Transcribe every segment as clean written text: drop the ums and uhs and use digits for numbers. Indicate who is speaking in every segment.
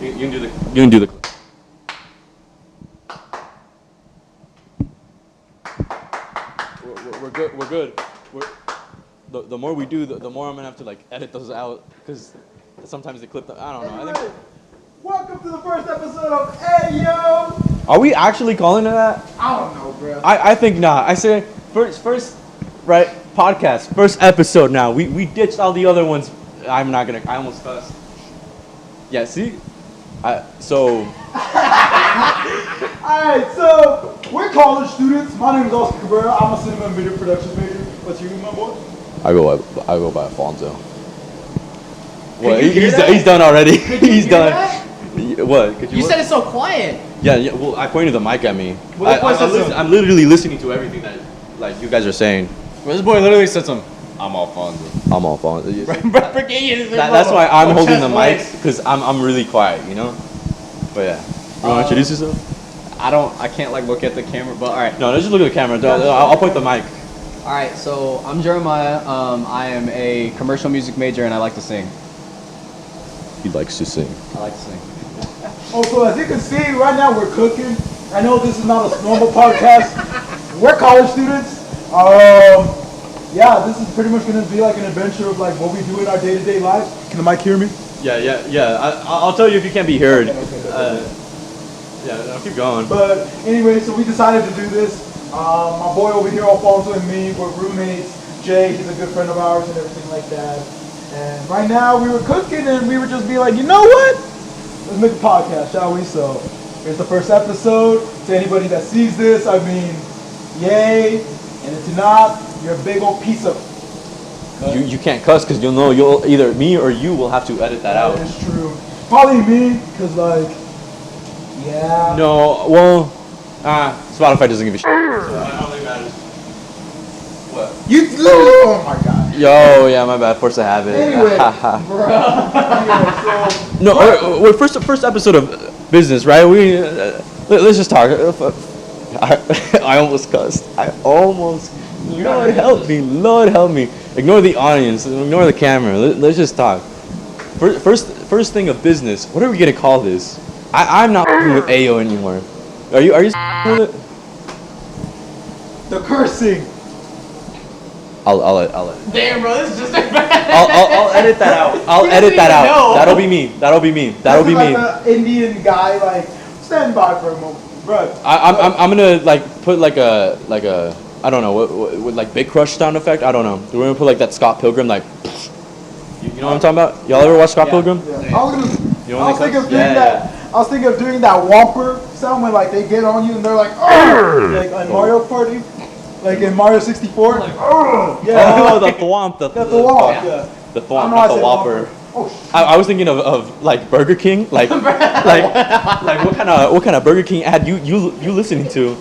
Speaker 1: You can do the. You can do the. We're good. We're good. The more we do, the more I'm gonna have to like edit those out because sometimes they clip them. I don't know. I think.
Speaker 2: Welcome to the first episode of Ayo.
Speaker 1: Are we actually calling it that?
Speaker 2: I don't know, bro.
Speaker 1: I think not. I say first, right? Podcast, first episode. Now we ditched all the other ones. I almost cussed. Yeah. See. So.
Speaker 2: Alright, so we're college students. My name is Oscar Cabrera. I'm a cinema and video production major. What's your name, my boy?
Speaker 1: I go by Alfonso. What?
Speaker 3: you hear that?
Speaker 1: He's done already. He's
Speaker 3: hear
Speaker 1: done.
Speaker 3: that?
Speaker 1: What? Could
Speaker 3: You
Speaker 1: what?
Speaker 3: said it so quiet.
Speaker 1: Yeah. Well, I pointed the mic at me.
Speaker 3: Well,
Speaker 1: I'm literally listening to everything that like you guys are saying.
Speaker 4: Well, this boy literally said something. I'm Alfonso.
Speaker 1: I'm Alfonso.
Speaker 3: That's
Speaker 1: That's why I'm holding the mic because I'm really quiet, you know. But yeah. You want to introduce yourself?
Speaker 4: I can't like look at the camera, but all right.
Speaker 1: No, just look at the camera. I'll point the mic.
Speaker 4: All right, so I'm Jeremiah. I am a commercial music major, and I like to sing.
Speaker 1: He likes to sing.
Speaker 4: I like to sing.
Speaker 2: Also, as you can see, right now we're cooking. I know this is not a normal podcast. We're college students. Yeah, this is pretty much gonna be like an adventure of like what we do in our day-to-day lives. Can the mic hear me?
Speaker 1: Yeah. I'll tell you if you can't be heard.
Speaker 2: Okay.
Speaker 1: Yeah, no, keep going.
Speaker 2: But anyway, so we decided to do this. My boy over here, Alfonso, and me, we're roommates. Jay, he's a good friend of ours and everything like that. And right now we were cooking and we were just be like, you know what? Let's make a podcast, shall we? So here's the first episode. To anybody that sees this, I mean, yay. And if not, you're a big old piece of...
Speaker 1: You can't cuss because you'll either me or you will have to edit that out.
Speaker 2: That is true. Probably me, because like, yeah.
Speaker 1: No, well, Spotify doesn't give a shit. So I don't think it matters. What?
Speaker 2: You literally, oh my god.
Speaker 1: Yo, yeah, my bad. Force of habit.
Speaker 2: Anyway, anyway, so...
Speaker 1: No, we're first episode of business, right? Let's just talk. I almost cussed. Lord help me. Lord help me. Ignore the audience. Ignore the camera. Let's just talk. First thing of business. What are we gonna call this? I'm not with Ayo anymore. Are you with it?
Speaker 2: The cursing.
Speaker 1: I'll edit.
Speaker 3: Damn, bro, this is just.
Speaker 1: I'll edit that out. I'll edit that out. That'll be me. That'll be me.
Speaker 2: Like an Indian guy, like stand by for a moment, bro.
Speaker 1: I'm gonna like put like a I don't know what like Big Crush sound effect. I don't know. We're gonna put like that Scott Pilgrim like. You know what I'm talking about? Y'all ever watch Scott Pilgrim?
Speaker 2: Yeah. I was thinking of doing that Whomper sound when like they get on you and they're like, oh, like on Mario Party, like in Mario 64. Like, oh, yeah.
Speaker 1: Oh, the thwomp. The
Speaker 2: thwomp. Yeah.
Speaker 1: The
Speaker 2: I don't
Speaker 1: thwomp,
Speaker 2: know
Speaker 1: not
Speaker 2: why I
Speaker 1: the
Speaker 2: said
Speaker 1: Whopper.
Speaker 2: Oh, shit.
Speaker 1: I was thinking of like Burger King, like what kind of Burger King ad you listening to?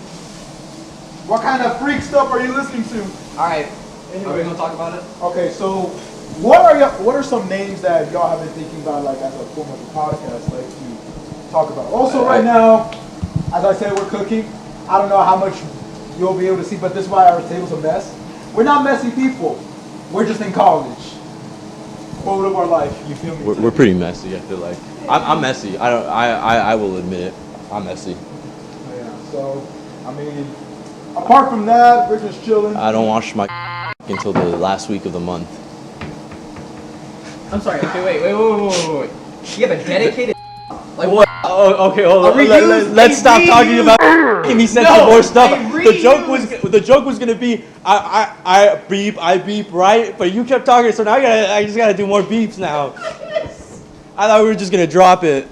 Speaker 2: What kind of freak stuff are you listening to?
Speaker 4: All right,
Speaker 2: Anyway.
Speaker 4: are we gonna talk about it?
Speaker 2: Okay, so what are some names that y'all have been thinking about, like as a form of a podcast, like to talk about? Also, right now, as I said, we're cooking. I don't know how much you'll be able to see, but this is why our table's a mess. We're not messy people. We're just in college. Quote of our life. You feel me?
Speaker 1: We're pretty messy. I feel like I'm messy. I will admit it. I'm messy.
Speaker 2: Yeah. So, I mean, apart from that, we're just chilling.
Speaker 1: I don't wash my until the last week of the month.
Speaker 3: I'm sorry. Okay, wait. You have a dedicated. Like
Speaker 1: What? Oh, okay, hold on.
Speaker 3: A reuse?
Speaker 1: Let's
Speaker 3: A
Speaker 1: stop talking
Speaker 3: reuse?
Speaker 1: about. He said
Speaker 3: No,
Speaker 1: some more stuff.
Speaker 3: a
Speaker 1: The joke was gonna be I beep right, but you kept talking, so now I just gotta do more beeps now. I thought we were just gonna drop it.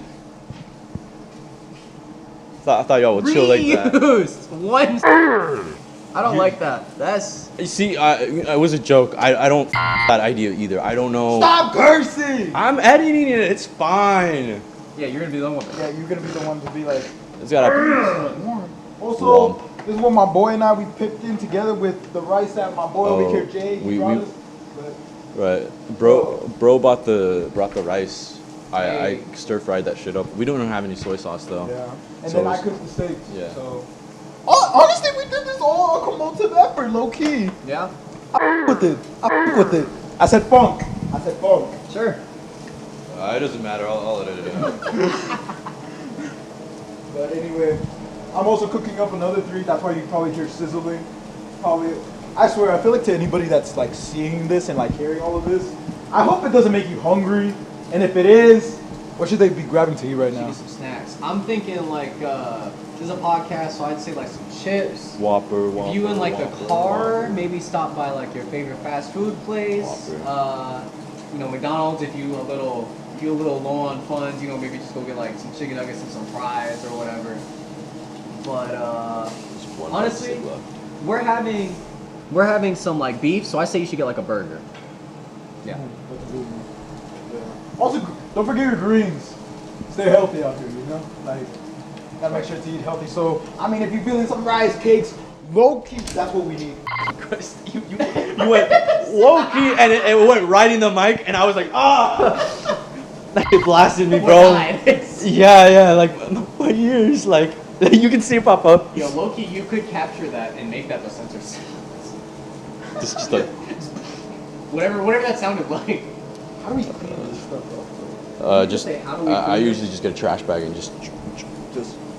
Speaker 1: I thought y'all would chill like that.
Speaker 3: Reuse. One. I don't like that. That's.
Speaker 1: You see, it was a joke. I don't that idea either. I don't know.
Speaker 2: Stop cursing!
Speaker 1: I'm editing it. It's fine.
Speaker 3: Yeah, you're gonna be the one with it.
Speaker 2: Yeah, you're gonna be the one to be like.
Speaker 1: It's gotta.
Speaker 2: Also,
Speaker 1: Womp.
Speaker 2: this is what my boy and I we picked in together with the rice that my boy over here, Jay, he brought us. But
Speaker 1: Right, bro brought the rice. I stir fried that shit up. We don't have any soy sauce though.
Speaker 2: yeah, and
Speaker 1: So
Speaker 2: then I
Speaker 1: it's-
Speaker 2: cooked the steaks.
Speaker 1: Yeah.
Speaker 2: So honestly, we did this all a cumulative effort, low key.
Speaker 3: Yeah.
Speaker 2: I f- with it. I said funk.
Speaker 3: Sure.
Speaker 1: It doesn't matter. I'll edit it.
Speaker 2: But anyway, I'm also cooking up another 3. That's why you probably hear sizzling. Probably, I swear, I feel like to anybody that's like seeing this and like hearing all of this, I hope it doesn't make you hungry. And if it is, what should they be grabbing to eat right
Speaker 4: Should
Speaker 2: now?
Speaker 4: get some snacks. I'm thinking like this is a podcast, so I'd say like some chips.
Speaker 1: Whopper.
Speaker 4: If you in like the car, maybe stop by like your favorite fast food place.
Speaker 1: Whopper.
Speaker 4: McDonald's if you a little low on funds, maybe just go get like some chicken nuggets and some fries or whatever. But honestly, we're having some like beef, so I say you should get like a burger. Yeah.
Speaker 2: Also, don't forget your greens. Stay healthy out here, Like, gotta make sure to eat healthy. So, I mean, if you're feeling some rice cakes, low key, that's what we need.
Speaker 1: You went low key and it went right in the mic, and I was like, ah! It blasted me, bro. Yeah, like my ears, like you can see it pop up.
Speaker 4: Yo, Loki, you could capture that and make that the censor sound.
Speaker 1: Just like
Speaker 4: Whatever that sounded like.
Speaker 2: How do we clean this stuff up?
Speaker 1: I usually just get a trash bag and just.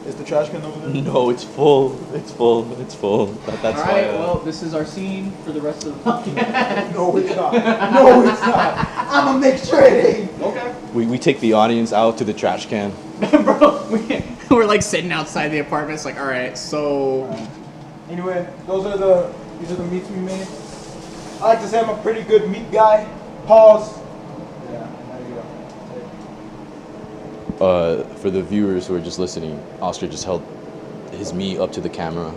Speaker 2: Is the trash can over there?
Speaker 1: No, it's full. It's full. That's
Speaker 4: All
Speaker 1: why.
Speaker 4: right, well, this is our scene for the rest of the podcast.
Speaker 2: No, it's not. No, it's not. I'm gonna make sure it ain't.
Speaker 4: Okay.
Speaker 1: We take the audience out to the trash can.
Speaker 4: Bro, we're like sitting outside the apartment. It's like, all right, so.
Speaker 2: Anyway, these are the meats we made. I like to say I'm a pretty good meat guy. Pause. Yeah, there you go.
Speaker 1: For the viewers who are just listening, Oscar just held his meat up to the camera.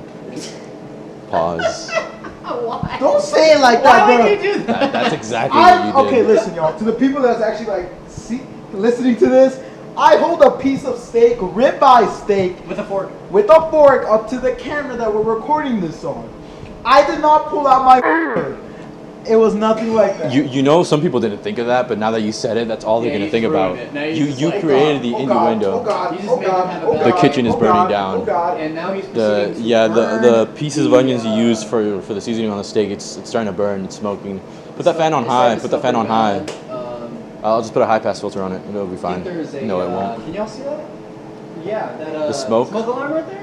Speaker 1: Pause.
Speaker 4: Why?
Speaker 2: Don't say it like that,
Speaker 4: Why
Speaker 2: bro.
Speaker 4: would you do that?
Speaker 1: That's exactly what you did.
Speaker 2: Okay, listen, y'all. To the people that's actually listening to this, I hold a piece of steak, ribeye steak,
Speaker 4: With a fork.
Speaker 2: with a fork up to the camera that we're recording this on. I did not pull out my. It was nothing like that.
Speaker 1: Some people didn't think of that, but now that you said it, that's all they're
Speaker 4: Yeah,
Speaker 1: gonna
Speaker 4: you
Speaker 1: think
Speaker 4: ruined
Speaker 1: about.
Speaker 4: it. Now
Speaker 1: You
Speaker 4: you're just like,
Speaker 1: created the innuendo.
Speaker 2: Oh God!
Speaker 4: You just
Speaker 2: Oh
Speaker 4: made them
Speaker 2: God!
Speaker 4: have a
Speaker 2: Oh
Speaker 4: bad
Speaker 2: God!
Speaker 1: The kitchen is
Speaker 2: oh
Speaker 1: burning
Speaker 2: God,
Speaker 1: down.
Speaker 2: Oh God!
Speaker 4: And now he's
Speaker 1: The
Speaker 4: proceeding to
Speaker 1: the
Speaker 4: burn
Speaker 1: pieces of onions you use for the seasoning on the steak, it's starting to burn. It's smoking. Put that fan on
Speaker 4: It's
Speaker 1: high.
Speaker 4: starting to
Speaker 1: Put that fan on
Speaker 4: smell
Speaker 1: high.
Speaker 4: pretty bad.
Speaker 1: I'll just put a high pass filter on it. It'll be
Speaker 4: I
Speaker 1: fine.
Speaker 4: think there's a,
Speaker 1: No, it won't.
Speaker 4: Can y'all see that? Yeah, that
Speaker 1: The smoke?
Speaker 4: smoke alarm right there.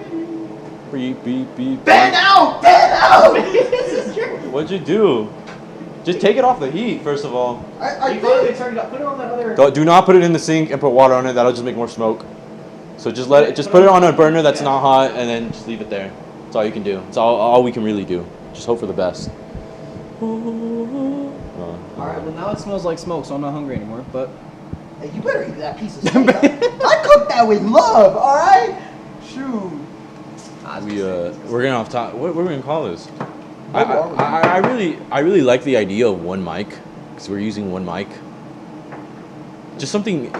Speaker 1: Beep beep beep.
Speaker 2: Ban out! Ban out!
Speaker 4: This is true.
Speaker 1: What'd you do? Just take it off the heat, first of all.
Speaker 2: I
Speaker 4: You finally
Speaker 2: think.
Speaker 4: turned it up. Put it on that other.
Speaker 1: Do not put it in the sink and put water on it. That'll just make more smoke. So just put it on a burner that's not hot, and then just leave it there. That's all you can do. It's all we can really do. Just hope for the best.
Speaker 4: All right. Well, now it smells like smoke, so I'm not hungry anymore. But
Speaker 2: Hey, you better eat that piece of steak. I cooked that with love. All right. Shoot.
Speaker 1: We're getting off top. What are we gonna call this?
Speaker 2: What are we
Speaker 1: I really like the idea of one mic, because we're using one mic. Just something.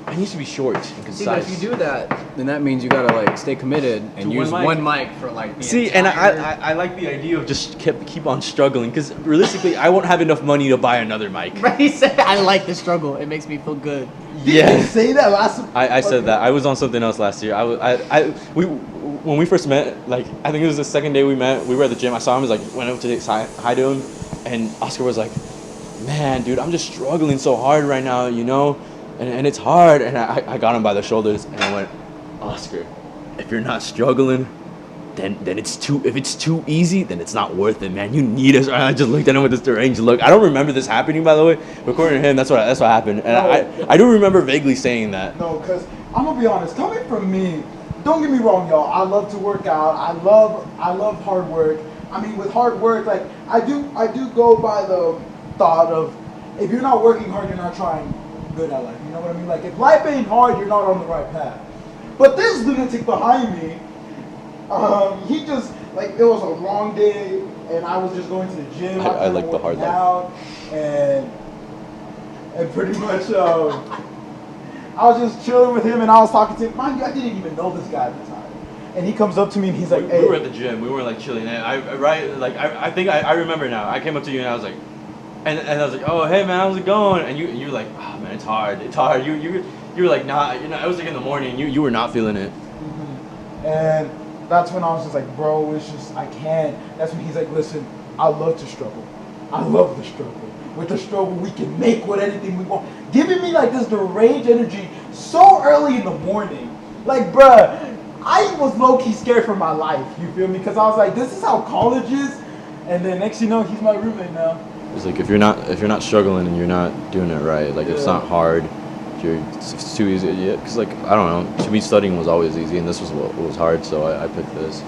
Speaker 1: It needs to be short and concise.
Speaker 4: see, but if you do that, then that means you gotta like stay committed and
Speaker 1: To
Speaker 4: use
Speaker 1: one
Speaker 4: one
Speaker 1: mic.
Speaker 4: mic for like the
Speaker 1: See, and
Speaker 4: entire...
Speaker 1: I like the idea of just keep on struggling, because realistically, I won't have enough money to buy another mic.
Speaker 4: Right, he said, I like the struggle. It makes me feel good.
Speaker 2: Did
Speaker 1: Yeah.
Speaker 2: you say that last?
Speaker 1: I said that. I was on something else last year. When we first met, like, I think it was the second day we met, we were at the gym. I saw him, went up to say hi to him, and Oscar was like, man, dude, I'm just struggling so hard right now, and it's hard. And I got him by the shoulders, and I went, Oscar, if you're not struggling, then if it's too easy, then it's not worth it, man. You need us. I just looked at him with this deranged look. I don't remember this happening, by the way. But according to him, that's what happened. And I do remember vaguely saying that.
Speaker 2: No, because I'm gonna be honest. Coming from me, don't get me wrong, y'all. I love to work out. I love hard work. I mean, with hard work, like I do go by the thought of if you're not working hard, you're not trying good at life. You know what I mean? Like if life ain't hard, you're not on the right path. But this lunatic behind me, he just like it was a long day, and I was just going to the gym.
Speaker 1: I like the hard life.
Speaker 2: out, and pretty much. I was just chilling with him, and I was talking to him. Mind you, I didn't even know this guy at the time. And he comes up to me, and he's like, "Hey."
Speaker 1: We were at the gym. We were like chilling. And I think I remember now. I came up to you and I was like, and I was like, oh hey man, how's it going? And you were like, oh man, it's hard. You were like, nah, I was like in the morning. You were not feeling it.
Speaker 2: Mm-hmm. And that's when I was just like, bro, it's just I can't. That's when he's like, listen, I love to struggle. I love the struggle. with the struggle, we can make what anything we want. Giving me like this deranged energy so early in the morning. Like, bruh, I was low-key scared for my life, you feel me? Because I was like, this is how college is. And then next you know, he's my roommate now.
Speaker 1: It's like if you're not struggling and you're not doing it right, like it's not hard. It's too easy. Yeah, because like I don't know. To me, studying was always easy, and this was what was hard. So I picked this.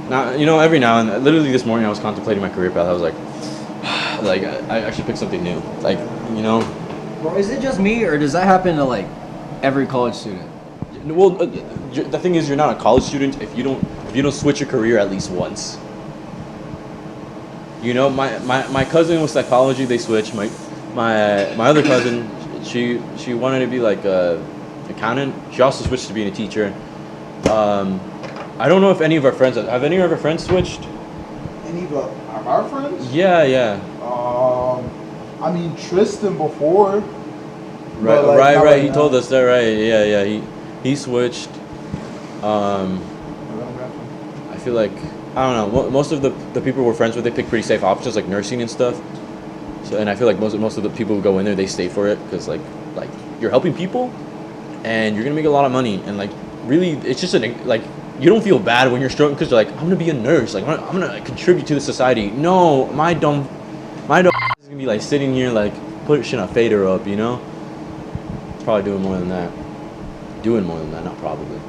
Speaker 1: Now every now and literally this morning I was contemplating my career path. I was like, I should pick something new. Like
Speaker 4: Bro, is it just me or does that happen to like every college student?
Speaker 1: Well, the thing is, you're not a college student if you don't switch your career at least once. My cousin was psychology. They switched. My other cousin, she wanted to be like a accountant. She also switched to being a teacher. I don't know if any of our friends have any of our friends switched.
Speaker 2: Any of our friends?
Speaker 1: Yeah.
Speaker 2: I mean Tristan before.
Speaker 1: Right. He told us that, right? Yeah. He switched. I feel like I don't know. Most of the people we're friends with, they pick pretty safe options like nursing and stuff. So, and I feel like most of the people who go in there, they stay for it because like you're helping people, and you're gonna make a lot of money. And like really, it's just like you don't feel bad when you're struggling because you're like, I'm gonna be a nurse. Like I'm gonna contribute to the society. No, my dumb is gonna be like sitting here like pushing a fader up. It's probably doing more than that. Not probably.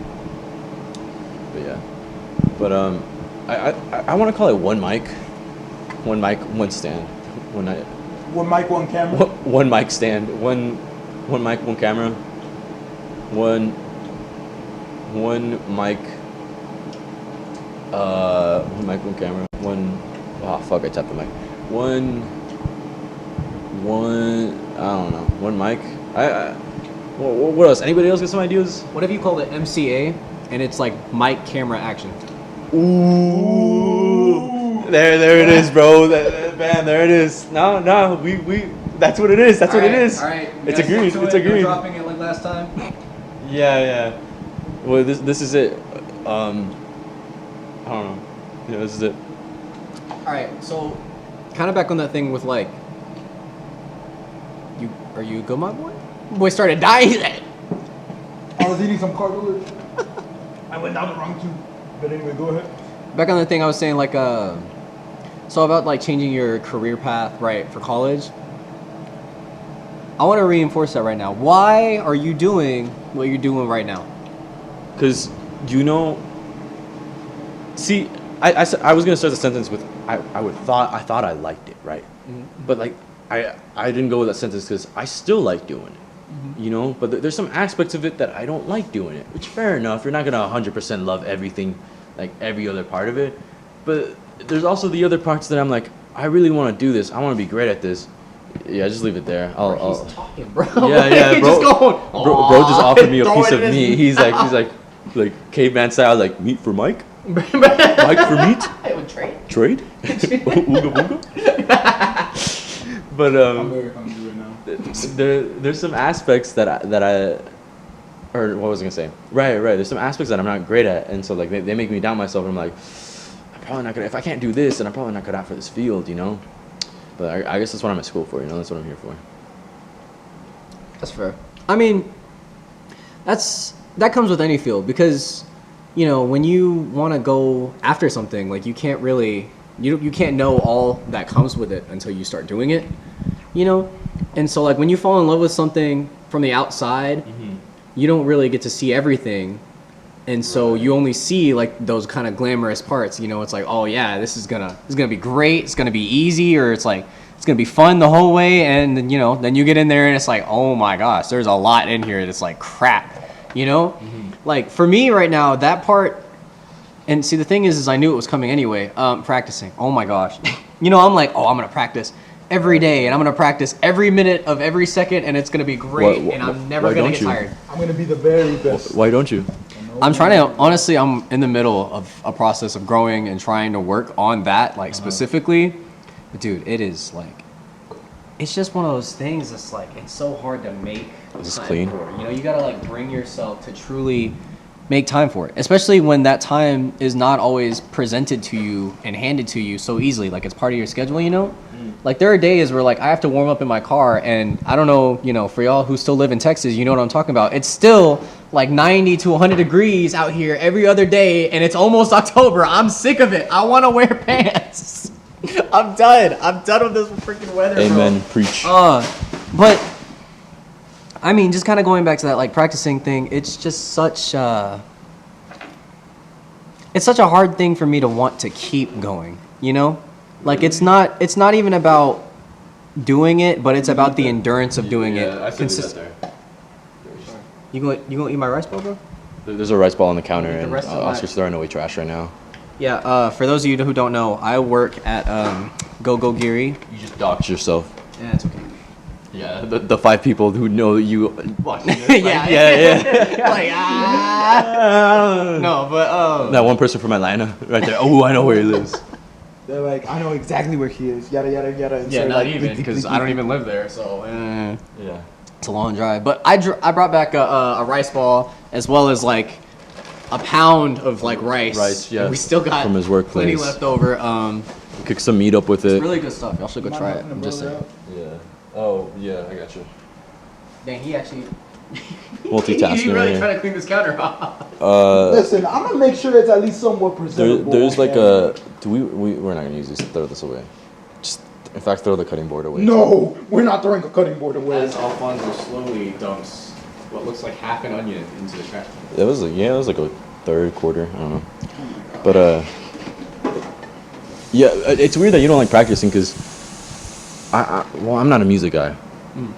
Speaker 1: But yeah. But I want to call it one mic, one stand,
Speaker 2: one mic, one camera.
Speaker 1: One mic stand, one mic, one camera, one mic, one camera, I tapped the mic. One I don't know, one mic. What else? Anybody else get some ideas?
Speaker 4: What if you call it MCA and it's like mic, camera, action?
Speaker 1: Ooh. There it is, bro. Man, there it is. No, we. That's what it is. That's what it is.
Speaker 4: All right.
Speaker 1: It's agreed. It's agreed.
Speaker 4: You're dropping it like last time.
Speaker 1: Yeah. Well, this is it. I don't know. Yeah, this is it.
Speaker 4: All right. So, kind of back on that thing with like, are you good, my boy? Boy started dying.
Speaker 2: I was eating some cartilage. I went down the wrong tube. But anyway, go ahead.
Speaker 4: Back on the thing I was saying, like, so about like changing your career path, right, for college. I want to reinforce that right now. Why are you doing what you're doing right now?
Speaker 1: Because see, I was gonna start the sentence with I thought I liked it, right? Mm-hmm. But like I didn't go with that sentence because I still like doing it. Mm-hmm. But there's some aspects of it that I don't like doing it, which fair enough. You're not gonna 100% love everything, like every other part of it. But there's also the other parts that I'm like, I really want to do this. I want to be great at this. Yeah, just leave it there.
Speaker 4: He's talking, bro.
Speaker 1: Yeah, bro.
Speaker 4: Just going,
Speaker 1: bro just offered me a piece of meat. He's like caveman style, like meat for Mike. Mike for meat.
Speaker 4: I would trade.
Speaker 1: Trade. Ooga booga. But
Speaker 2: I'm very hungry right now.
Speaker 1: There's some aspects that I or what was I gonna say? Right. There's some aspects that I'm not great at, and so like they make me doubt myself. And I'm like, I'm probably not gonna. If I can't do this, then I'm probably not good out for this field, But I guess that's what I'm at school for, That's what I'm here for.
Speaker 4: That's fair. I mean, that comes with any field because, when you want to go after something, like you can't really, you can't know all that comes with it until you start doing it, And so like when you fall in love with something from the outside, you don't really get to see everything. And so you only see like those kind of glamorous parts, It's like, oh yeah, this is gonna be great. It's gonna be easy, or it's like it's gonna be fun the whole way. And then then you get in there and it's like, oh my gosh, there's a lot in here that's like crap, Like for me right now, that part. And see, the thing is I knew it was coming anyway. Practicing. Oh my gosh, I'm like, oh, I'm gonna practice every day, and I'm gonna practice every minute of every second, and it's gonna be great, and I'm never gonna get tired.
Speaker 2: I'm gonna be the very best.
Speaker 1: Why don't you?
Speaker 4: I'm trying to, honestly, I'm in the middle of a process of growing and trying to work on that, like specifically. But dude, it is like, it's just one of those things that's like, it's so hard to make
Speaker 1: Is this
Speaker 4: time
Speaker 1: clean?
Speaker 4: for it. You gotta like bring yourself to truly make time for it, especially when that time is not always presented to you and handed to you so easily, like it's part of your schedule, Like there are days where like I have to warm up in my car, and I don't know, you know, for y'all who still live in Texas, you know what I'm talking about. It's still like 90 to 100 degrees out here every other day, and it's almost October. I'm sick of it. I want to wear pants. I'm done. I'm done with this freaking weather.
Speaker 1: Amen.
Speaker 4: Bro.
Speaker 1: Preach.
Speaker 4: But I mean, just kind of going back to that like practicing thing. It's just such. It's such a hard thing for me to want to keep going. You know, like it's not even about doing it, but it's about the endurance of doing it.
Speaker 1: I see that there.
Speaker 4: You gonna eat my rice bowl, bro?
Speaker 1: There's a rice ball on the counter,
Speaker 4: The
Speaker 1: and
Speaker 4: rest of
Speaker 1: Oscar's throwing away trash right now.
Speaker 4: Yeah. For those of you who don't know, I work at Go Go Geary.
Speaker 1: You just doxed yourself.
Speaker 4: Yeah, it's okay.
Speaker 1: Yeah, the 5 people who know you watching this.
Speaker 4: yeah. Like no, but
Speaker 1: That one person from Atlanta, right there. Oh, I know where he lives.
Speaker 2: They're like, I know exactly where he is. Yada yada yada. And
Speaker 4: yeah,
Speaker 2: so,
Speaker 4: not
Speaker 2: like,
Speaker 4: even because I don't even live there, so
Speaker 1: Yeah.
Speaker 4: it's a long drive. But I brought back a rice ball as well as like a pound of like rice.
Speaker 1: Rice, yeah,
Speaker 4: And we still got
Speaker 1: from his
Speaker 4: plenty
Speaker 1: workplace.
Speaker 4: left over.
Speaker 1: Cook some meat up with it.
Speaker 4: Really good stuff. Y'all should go try it. I'm just saying.
Speaker 1: Yeah. Oh, yeah, I got you.
Speaker 4: Dang, he actually.
Speaker 1: Multitasking
Speaker 4: He
Speaker 1: right
Speaker 4: really
Speaker 1: here.
Speaker 4: trying to clean this counter off.
Speaker 2: Listen, I'm gonna make sure it's at least somewhat presentable.
Speaker 1: There's like
Speaker 2: okay?
Speaker 1: we're not gonna use this. Throw this away. Just, in fact, throw the cutting board away.
Speaker 2: No, we're not throwing a cutting board away.
Speaker 4: As Alfonso slowly dumps what looks like half an onion into the trash.
Speaker 1: It was like a third quarter. I don't know. But yeah, it's weird that you don't like practicing because I'm not a music guy,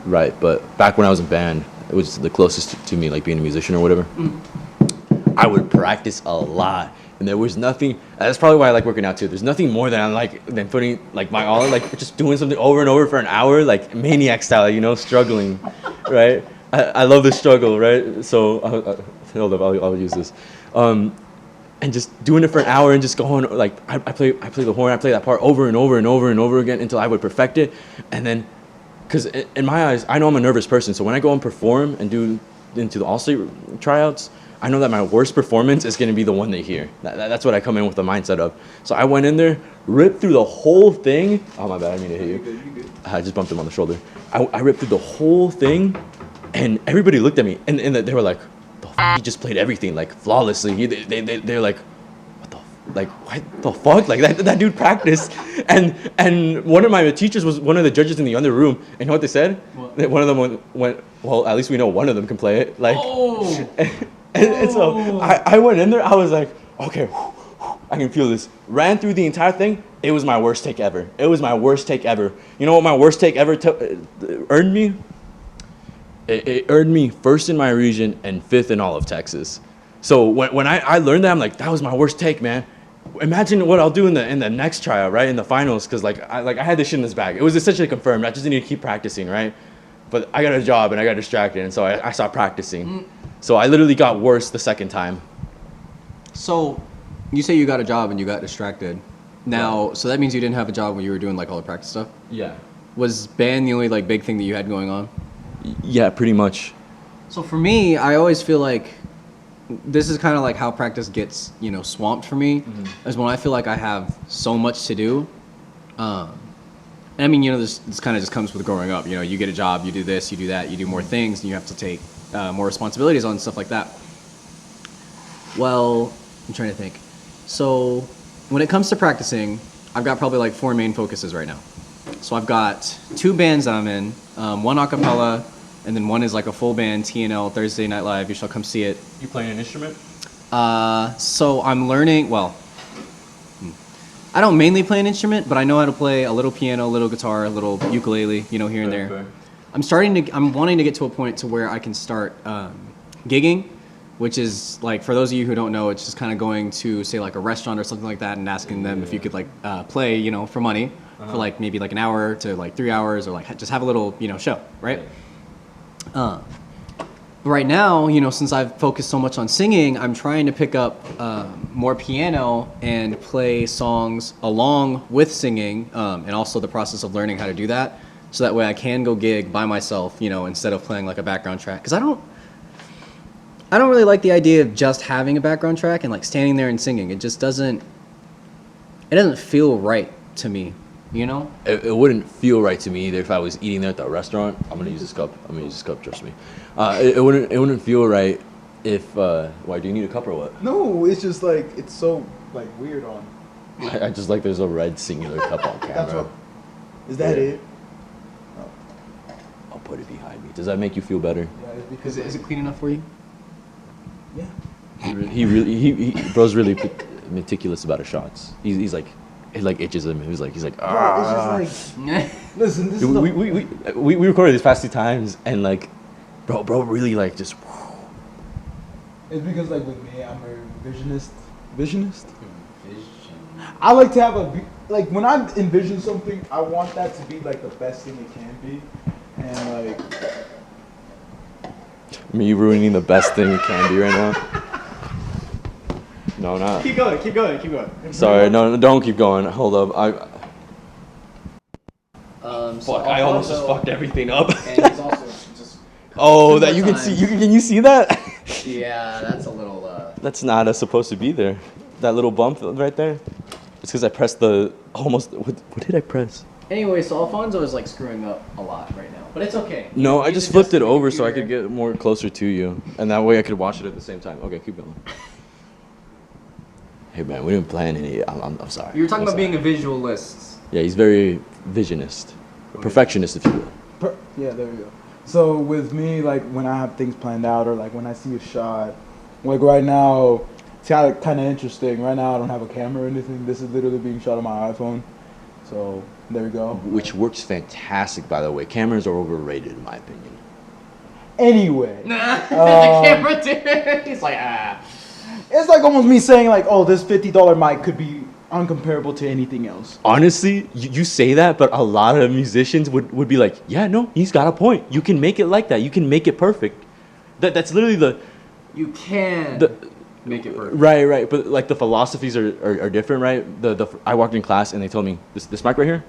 Speaker 1: right? But back when I was in band, it was the closest to me, like being a musician or whatever. I would practice a lot, and there was nothing. That's probably why I like working out too. There's nothing more than I like than putting like my all, like just doing something over and over for an hour, like maniac style, you know, struggling, right? I love the struggle, right? So hold up, I'll use this. And just doing it for an hour and just going like I play the horn, I play that part over and over and over and over again until I would perfect it, and then. Because in my eyes, I know I'm a nervous person, so when I go and perform and do into the All-State tryouts, I know that my worst performance is going to be the one they hear. That's what I come in with the mindset of. So I went in there, ripped through the whole thing. Oh, my bad, I didn't mean to hit you. I just bumped him on the shoulder. I ripped through the whole thing, and everybody looked at me, and they were like, he just played everything, like, flawlessly. They're like, what the fuck? Like that dude practiced, and one of my teachers was one of the judges in the other room, and you know what they said? That one of them went, well, at least we know one of them can play it. Like, and so I went in there. I was like, okay, I can feel this. Ran through the entire thing. It was my worst take ever. It was my worst take ever. You know what my worst take ever earned me? It earned me first in my region and 5th in all of Texas. So when I learned that, I'm like, that was my worst take, man. Imagine what I'll do in the next tryout, right? In the finals, because I had this shit in this bag. It was essentially confirmed. I just need to keep practicing, right? But I got a job and I got distracted, and so I stopped practicing. So I literally got worse the second time.
Speaker 4: So, you say you got a job and you got distracted. Now, so that means you didn't have a job when you were doing like all the practice stuff?
Speaker 1: Yeah.
Speaker 4: Was band the only like big thing that you had going on?
Speaker 1: Yeah, pretty much.
Speaker 4: So for me, I always feel like this is kind of like how practice gets, you know, swamped for me, is when I feel like I have so much to do. And I mean, you know, this kind of just comes with growing up. You know, you get a job, you do this, you do that, you do more things, and you have to take more responsibilities on stuff like that. Well, I'm trying to think. So when it comes to practicing, I've got probably like 4 main focuses right now. So I've got 2 bands that I'm in, one a cappella, and then one is like a full band, TNL, Thursday Night Live, you shall come see it.
Speaker 1: You playing an instrument?
Speaker 4: So I'm learning, I don't mainly play an instrument, but I know how to play a little piano, a little guitar, a little ukulele, you know, here and there. I'm wanting to get to a point to where I can start gigging, which is like, for those of you who don't know, it's just kind of going to say like a restaurant or something like that and asking them if you could like play, you know, for money for like maybe like an hour to like 3 hours, or like just have a little, you know, show, right? Right now, you know, since I've focused so much on singing, I'm trying to pick up more piano and play songs along with singing, and also the process of learning how to do that, so that way I can go gig by myself, you know, instead of playing like a background track. Because I don't really like the idea of just having a background track and like standing there and singing. It just doesn't feel right to me. You know?
Speaker 1: It wouldn't feel right to me either if I was eating there at the restaurant. I'm gonna use this cup. Trust me. It wouldn't feel right if. Why do you need a cup or what?
Speaker 2: No, it's just like it's so like weird on.
Speaker 1: I just like there's a red singular cup on camera.
Speaker 2: That's what. Is that
Speaker 1: Yeah.
Speaker 2: it?
Speaker 1: I'll put it behind me. Does that make you feel better?
Speaker 2: Yeah, it's because
Speaker 4: Is it clean enough for you?
Speaker 2: yeah.
Speaker 1: He bro's really meticulous about his shots. He's like, it like itches him. He's like
Speaker 2: Bro,
Speaker 1: ah.
Speaker 2: it's just like listen. This is
Speaker 1: We recorded these past 2 times and like, bro really like just.
Speaker 2: It's because like with me, I'm a visionist. Visionist. I like to have like when I envision something, I want that to be like the best thing it can be, and like
Speaker 1: Me ruining the best thing it can be right now. No, not.
Speaker 4: Keep going.
Speaker 1: Sorry, no, don't keep going. Hold up.
Speaker 4: So
Speaker 1: I almost just
Speaker 4: Alfonso-
Speaker 1: fucked everything up.
Speaker 4: And he's also just.
Speaker 1: Oh, that
Speaker 4: Couple
Speaker 1: you can
Speaker 4: times.
Speaker 1: see. Can you see that?
Speaker 4: Yeah, that's a little.
Speaker 1: That's not supposed to be there. That little bump right there. It's because I pressed the almost. What did I press?
Speaker 4: Anyway, so Alfonso is like screwing up a lot right now, but it's okay.
Speaker 1: No, I
Speaker 4: He's
Speaker 1: just flipped it
Speaker 4: adjusting the
Speaker 1: over so I
Speaker 4: computer.
Speaker 1: could get more closer to you, and that way I could watch it at the same time. Okay, keep going. Hey man, we didn't plan any. I'm sorry.
Speaker 4: You were talking
Speaker 1: I'm
Speaker 4: about
Speaker 1: sorry.
Speaker 4: being a visualist.
Speaker 1: Yeah, he's very visionist, perfectionist, if you will.
Speaker 2: yeah, there we go. So with me, like when I have things planned out or like when I see a shot, like right now, it's kind of interesting. Right now I don't have a camera or anything. This is literally being shot on my iPhone. So there we go.
Speaker 1: Which works fantastic, by the way. Cameras are overrated, in my opinion.
Speaker 2: Anyway,
Speaker 4: the camera dude. He's like, ah.
Speaker 2: it's like almost me saying like, oh, this $50 mic could be uncomparable to anything else.
Speaker 1: Honestly, you say that, but a lot of musicians would be like, yeah, no, he's got a point. You can make it like that. You can make it perfect. That's literally the
Speaker 4: You can
Speaker 1: the
Speaker 4: make it perfect.
Speaker 1: right. But like the philosophies are different, right? I walked in class and they told me this mic right here,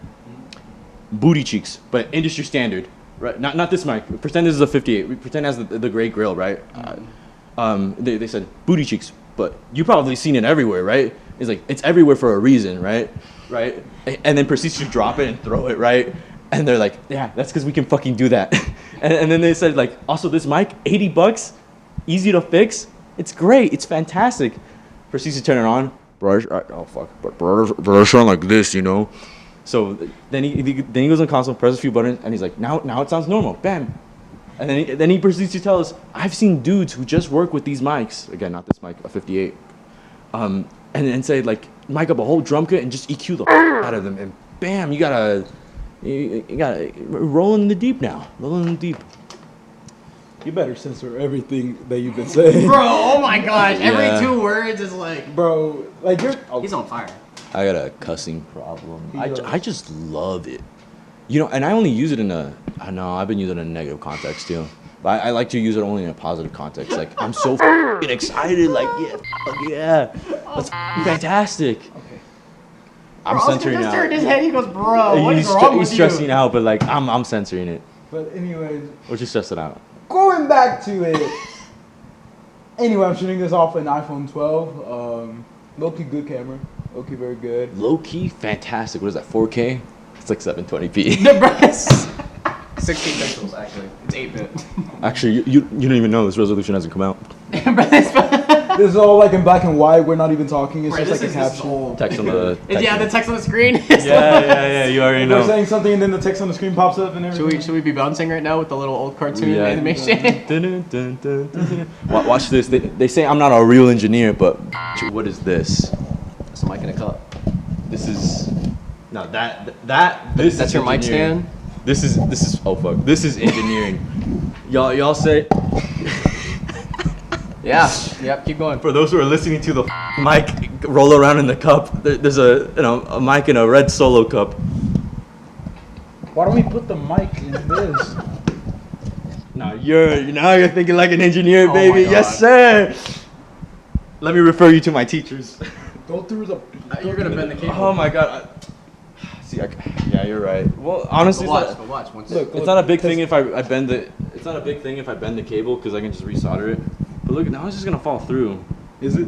Speaker 1: booty cheeks, but industry standard, right? Not this mic. Pretend this is a 58. Pretend it has the great grill, right? They said booty cheeks, but you probably seen it everywhere, right? It's like it's everywhere for a reason, right? Right? And then proceeds to drop it and throw it, right? And they're like, yeah, that's because we can fucking do that. and then they said like, also this mic, $80, easy to fix. It's great. It's fantastic. Proceeds to turn it on. Oh fuck, but I sound like this, you know. So then he goes on console, presses a few buttons, and he's like, now it sounds normal. Bam. And then he proceeds to tell us, I've seen dudes who just work with these mics. Again, not this mic, a 58. And then say like, mic up a whole drum kit and just EQ the out of them, and bam, you gotta rolling in the deep now. Rolling in the deep.
Speaker 2: You better censor everything that you've been saying.
Speaker 4: Bro, oh my gosh. Every
Speaker 1: Yeah.
Speaker 4: 2 words is like.
Speaker 2: Bro, like you're. Oh,
Speaker 4: He's on fire.
Speaker 1: I got a cussing problem.
Speaker 2: He does.
Speaker 1: I just love it. You know, and I only use it I know, I've been using it in a negative context too. But I like to use it only in a positive context. Like, I'm so f***ing excited. Like, yeah, fuck yeah. That's f***ing fantastic. I'm
Speaker 4: Bro,
Speaker 1: censoring
Speaker 4: just
Speaker 1: out.
Speaker 4: turned his head. He goes, bro, what is
Speaker 1: He's
Speaker 4: wrong with
Speaker 1: he's stressing
Speaker 4: you?
Speaker 1: out, but like, I'm censoring it.
Speaker 2: But anyways,
Speaker 1: Or just stressing out.
Speaker 2: going back to it. Anyway, I'm shooting this off an iPhone 12. Low-key good camera. Low-key very good.
Speaker 1: Low key, fantastic. What is that, 4K? It's like 720p.
Speaker 4: The breast. 16 pixels, actually. It's 8-bit.
Speaker 1: Actually, you don't even know this resolution hasn't come out.
Speaker 2: This is all like in black and white. We're not even talking. It's
Speaker 4: Right,
Speaker 2: just
Speaker 4: this
Speaker 2: like a
Speaker 4: is
Speaker 2: caption.
Speaker 4: old.
Speaker 1: Text on the.
Speaker 4: Yeah, the text on the screen. is
Speaker 1: Yeah, you already
Speaker 2: They're
Speaker 1: know.
Speaker 2: saying something and then the text on the screen pops up and everything.
Speaker 4: Should we be bouncing right now with the little old cartoon
Speaker 1: Yeah.
Speaker 4: animation?
Speaker 1: Dun, dun, dun, dun, dun. Watch this. They say I'm not a real engineer, but what is this?
Speaker 4: It's a mic in a cup.
Speaker 1: This is no this.
Speaker 4: That's
Speaker 1: is
Speaker 4: your mic
Speaker 1: engineering.
Speaker 4: stand?
Speaker 1: This is oh fuck. This is engineering. Y'all say
Speaker 4: Yeah. Yep. Keep going.
Speaker 1: for those who are listening to the mic roll around in the cup. There's a mic in a red Solo cup.
Speaker 2: Why don't we put the mic in this?
Speaker 1: Now you're thinking like an engineer,
Speaker 4: Oh
Speaker 1: baby.
Speaker 4: my
Speaker 1: Yes, sir. Let me refer you to my teachers.
Speaker 2: Go through the.
Speaker 4: You're gonna bend the cable.
Speaker 1: Oh my god. Yeah, you're right. Well, honestly,
Speaker 4: But watch. Once.
Speaker 2: Look,
Speaker 1: it's not a big thing if I bend the. It's not a big thing if I bend the cable because I can just resolder it. But look, now it's just gonna fall through.
Speaker 2: Is it?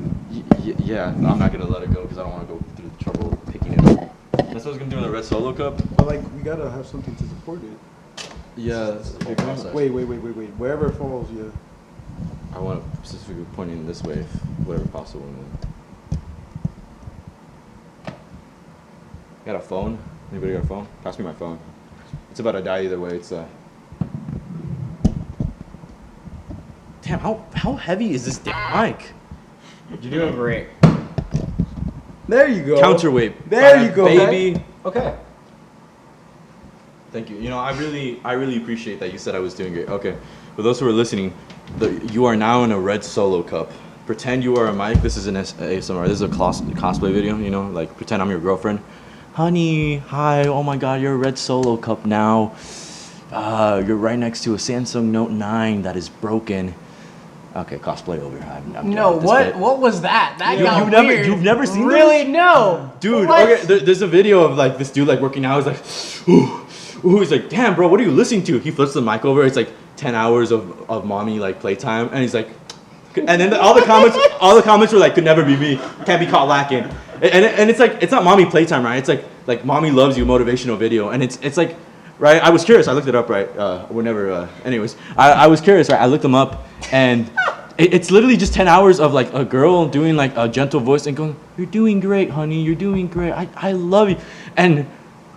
Speaker 1: Yeah, I'm not gonna let it go because I don't want to go through the trouble of picking it up. That's what I was gonna do in the Red Solo Cup.
Speaker 2: But like, we gotta have something to support it.
Speaker 1: Yeah.
Speaker 2: Wait. Wherever it falls, yeah.
Speaker 1: I want to specifically pointing this way, if whatever possible. Got a phone? Anybody got a phone? Pass me my phone. It's about to die either way. It's Damn, how heavy is this damn mic?
Speaker 4: You're doing great.
Speaker 2: There you go.
Speaker 1: Counterweight.
Speaker 2: There you go,
Speaker 1: baby.
Speaker 4: Okay.
Speaker 1: Thank you. You know, I really appreciate that you said I was doing great. Okay. For those who are listening, you are now in a Red Solo Cup. Pretend you are a mic. This is an ASMR. This is a cosplay video, you know? Like, pretend I'm your girlfriend. Honey, hi. Oh my god, you're a Red Solo Cup now. You're right next to a Samsung Note 9 that is broken. Okay, cosplay over. I'm
Speaker 4: No, what was that? That got weird.
Speaker 1: You've never seen
Speaker 4: Really?
Speaker 1: this?
Speaker 4: No.
Speaker 1: Dude,
Speaker 4: What?
Speaker 1: okay, there's a video of like this dude like working out. He's like, ooh, he's like, damn, bro, what are you listening to? He flips the mic over. It's like 10 hours of mommy like playtime, and he's like, and then all the comments were like, could never be me, can't be caught lacking, and it's like, it's not mommy playtime, right? It's like mommy loves you motivational video, and it's like, right? I was curious. I looked it up, right? Anyways, I was curious, right? I looked them up, and it's literally just 10 hours of like a girl doing like a gentle voice and going, "You're doing great, honey. You're doing great. I love you." And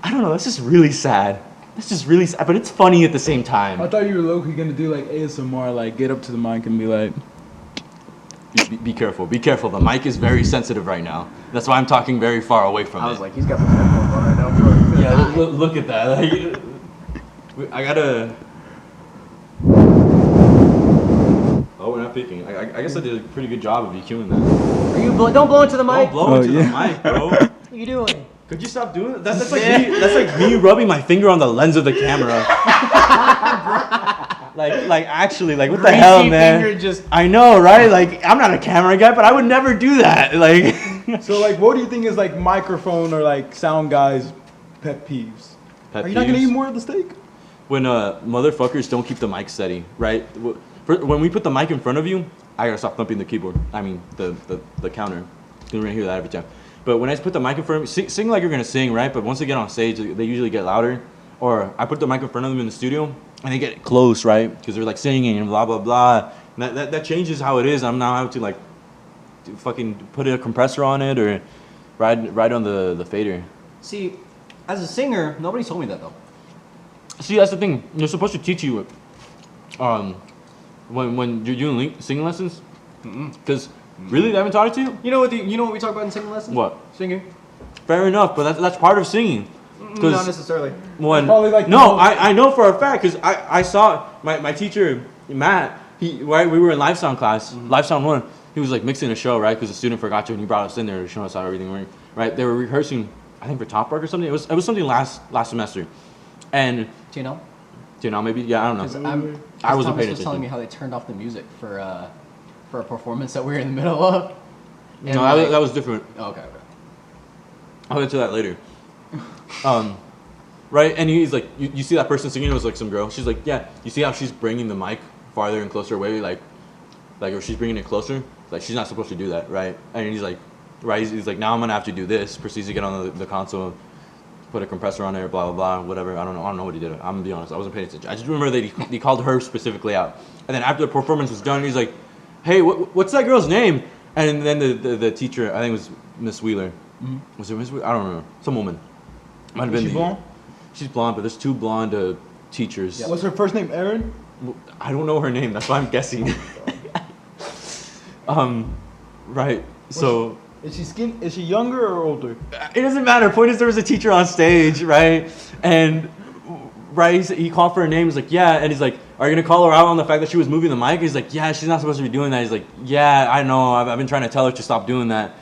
Speaker 1: I don't know. That's just really sad. That's just really sad, but it's funny at the same time.
Speaker 2: I thought you were low-key gonna do like ASMR, like get up to the mic and be like,
Speaker 1: Be careful. Be careful. The mic is very sensitive right now. That's why I'm talking very far away from it.
Speaker 4: I was like, he's got those headphones on right now. Bro.
Speaker 1: Yeah, look at that. Like, I gotta. Oh, we're not peeking. I guess I did a pretty good job of EQing that.
Speaker 4: Are you don't blow into the mic?
Speaker 1: Don't blow into the mic, bro.
Speaker 4: What are you doing?
Speaker 1: Could you stop doing that? That's like me rubbing my finger on the lens of the camera. like actually, like what the hell,
Speaker 4: Greasy
Speaker 1: man?
Speaker 4: finger just-
Speaker 1: I know, right? Like I'm not a camera guy, but I would never do that. Like.
Speaker 2: so like, what do you think is like microphone or like sound guys' pet peeves?
Speaker 1: Pet
Speaker 2: Are you not gonna
Speaker 1: peeves?
Speaker 2: eat more of the steak?
Speaker 1: When motherfuckers don't keep the mic steady, right? When we put the mic in front of you, I gotta stop thumping the keyboard. I mean the counter. You're gonna hear that every time. But when I put the mic in front of you, sing like you're gonna sing, right? But once they get on stage, they usually get louder. Or I put the mic in front of them in the studio, and they get close, right? Because they're like singing and blah blah blah. And that changes how it is. I'm now having to like fucking put a compressor on it or ride on the fader.
Speaker 4: See, as a singer, nobody told me that though.
Speaker 1: See, that's the thing. They're supposed to teach you it. When you're doing singing lessons, because really they haven't taught it to you.
Speaker 4: You know what we talk about in singing lessons?
Speaker 1: What?
Speaker 4: Singing.
Speaker 1: Fair enough, but that's part of singing.
Speaker 4: Not necessarily.
Speaker 1: When
Speaker 2: Probably like
Speaker 1: no, I know for a fact because I saw my teacher Matt. We were in live sound class, live sound 1. He was like mixing a show, right? Because the student forgot to, and he brought us in there to show us how everything worked. Right? They were rehearsing, I think for Top Park or something. It was something last semester, and
Speaker 4: Do you know?
Speaker 1: maybe I don't
Speaker 4: Because
Speaker 1: know. I wasn't paying
Speaker 4: was telling me
Speaker 1: attention.
Speaker 4: how they turned off the music for a performance that we were in the middle of. And
Speaker 1: No,
Speaker 4: like-
Speaker 1: that was different.
Speaker 4: Oh, okay.
Speaker 1: I'll get to that later. Right, and he's like, you see that person singing? It was like some girl. She's like, yeah. You see how she's bringing the mic farther and closer away, like, or she's bringing it closer. Like she's not supposed to do that, right? And he's like, right? He's like, now I'm gonna have to do this. Proceeds to get on the console, put a compressor on there, blah blah blah, whatever. I don't know what he did. I'm gonna be honest. I wasn't paying attention. I just remember that he called her specifically out. And then after the performance was done, he's like, hey, what's that girl's name? And then the teacher, I think it was Miss Wheeler. Was it Miss Wheeler? I don't remember. Some woman. Might have been
Speaker 2: Is she blonde?
Speaker 1: She's blonde, but there's 2 blonde teachers.
Speaker 2: What's her first name? Erin?
Speaker 1: I don't know her name. That's why I'm guessing. Right. So
Speaker 2: Is she younger or older?
Speaker 1: it doesn't matter. Point is, there was a teacher on stage, right? And right, he called for her name. He's like, yeah, and he's like, are you gonna call her out on the fact that she was moving the mic? He's like, yeah, she's not supposed to be doing that. He's like, yeah, I know. I've been trying to tell her to stop doing that.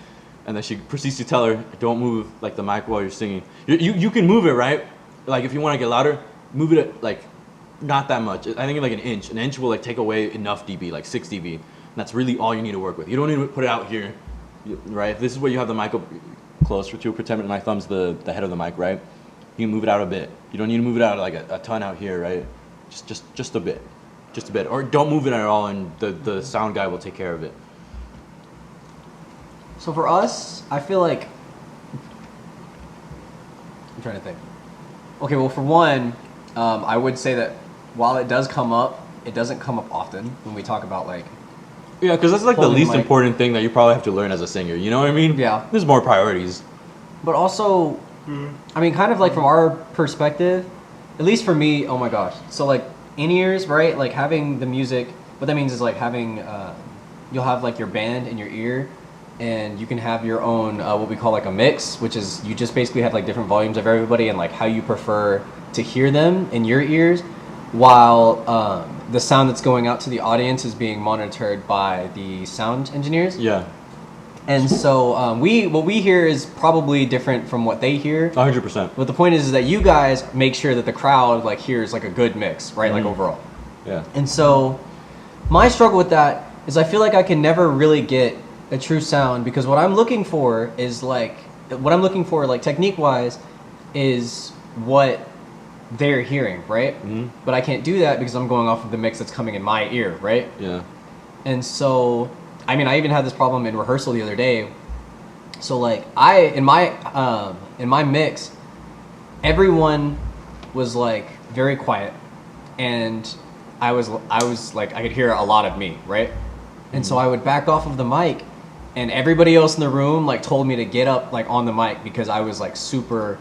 Speaker 1: And then she proceeds to tell her, don't move like the mic while you're singing. You can move it, right? Like if you want to get louder, move it like not that much. I think like an inch. An inch will like take away enough dB, like 6 dB. And that's really all you need to work with. You don't need to put it out here, right? This is where you have the mic up close to pretend my thumb's the head of the mic, right? You can move it out a bit. You don't need to move it out like a ton out here, right? Just a bit. Just a bit. Or don't move it at all and the sound guy will take care of it.
Speaker 4: So for us, I feel like
Speaker 3: I'm trying to think. Okay, well, for one, I would say that while it does come up, it doesn't come up often when we talk about like.
Speaker 1: Yeah, because that's like the
Speaker 3: Holding
Speaker 1: least
Speaker 3: mic.
Speaker 1: important thing that you probably have to learn as a singer. You know what I mean?
Speaker 3: Yeah.
Speaker 1: There's more priorities.
Speaker 3: But also, I mean, kind of like from our perspective, at least for me, oh my gosh. So like in-ears, right? Like having the music, what that means is like having, you'll have like your band in your ear, and you can have your own, what we call like a mix, which is you just basically have like different volumes of everybody and like how you prefer to hear them in your ears, while the sound that's going out to the audience is being monitored by the sound engineers.
Speaker 1: Yeah.
Speaker 3: And so what we hear is probably different from what they hear.
Speaker 1: 100%.
Speaker 3: But the point is that you guys make sure that the crowd like hears like a good mix, right? Like overall.
Speaker 1: Yeah.
Speaker 3: And so my struggle with that is I feel like I can never really get a true sound because what I'm looking for is like technique wise is what they're hearing, right? But I can't do that because I'm going off of the mix that's coming in my ear, right?
Speaker 1: Yeah.
Speaker 3: And so, I mean, I even had this problem in rehearsal the other day. So like in my mix, everyone was like very quiet, and I was like I could hear a lot of me, right? And so I would back off of the mic, and everybody else in the room like told me to get up like on the mic because I was like super